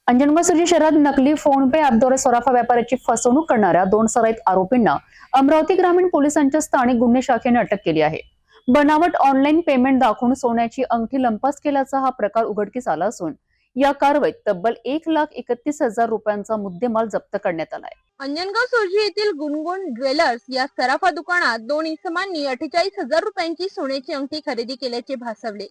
अंजनगाव सुर्जी शहरात नकली फोन पे ऍपद्वारे सराफा व्यापाऱ्याची फसवणूक करणाऱ्या 2 सराईत आरोपींना अमरावती ग्रामीण पोलिसांच्या स्थानिक गुन्हे शाखेने अटक केली आहे। बनावट ऑनलाईन पेमेंट दाखवून सोन्याची अंगठी लंपास केल्याचा हा प्रकार उघडकीस आला असून या कारवाईत तब्बल 1,31,000 रुपयांचा मुद्देमाल जप्त करण्यात आला आहे। अंजनगाव सुर्जी येथील गुणगुण ज्वेलर्स या सराफा दुकानात 2 इसमांनी 48,000 रुपयांची सोन्याची अंगठी खरेदी केल्याचे भासवले।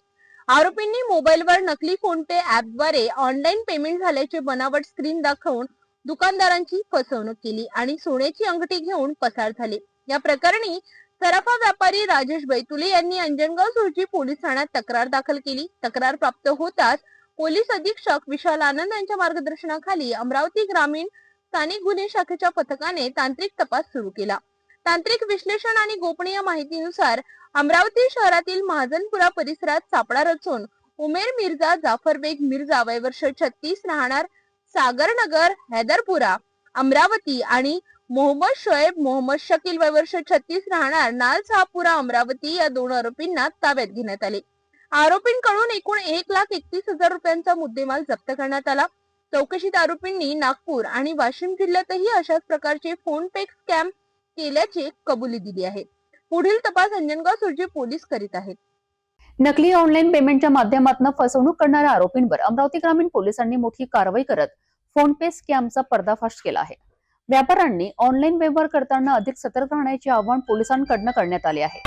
आरोपींनी मोबाईलवर नकली फोन पे ऍपद्वारे ऑनलाईन पेमेंट झाल्याचे बनावट स्क्रीन दाखवून दुकानदारांची फसवणूक केली आणि सोन्याची अंगठी घेऊन पसार झाले। या प्रकरणी सराफा व्यापारी राजेश बैतुले यांनी अंजनगाव सुर्जी पोलीस ठाण्यात तक्रार दाखल केली। तक्रार प्राप्त होताच पोलीस अधीक्षक विशाल आनंद यांच्या मार्गदर्शनाखाली अमरावती ग्रामीण स्थानिक गुन्हे शाखेच्या पथकाने तांत्रिक तपास सुरू केला। तांत्रिक विश्लेषण आणि गोपनीय माहितीनुसार अमरावती शहरातील महाजनपुरा परिसरात सापळा रचून उमेर मिर्झा जाफर बेग मिर्झा वय वर्ष 36 राहणार सागरनगर हैदरपुरा अमरावती आणि मोहम्मद शोएब मोहम्मद शकील वय वर्ष 36 राहणार नालसापुरा अमरावती या 2 आरोपींना ताब्यात घेण्यात आले। आरोपींकडून एकूण 1,31,000 रुपयांचा मुद्देमाल जप्त करण्यात आला। चौकशीत आरोपींनी नागपूर आणि वाशिम जिल्ह्यातही अशाच प्रकारचे फोन पे स्कॅम केल्याची कबुली दिली आहे। पुढील तपास अंजनगाव सुर्जी पोलीस करीत आहेत। नकली ऑनलाईन पेमेंटच्या माध्यमातून फसवणूक करणाऱ्या आरोपींवर अमरावती ग्रामीण पोलिसांनी मोठी कारवाई करत फोन पे स्कॅमचा पर्दाफाश केला आहे। व्यापाऱ्यांनी ऑनलाईन व्यवहार करताना अधिक सतर्क राहण्याचे आवाहन पोलिसांकडून करण्यात आले आहे।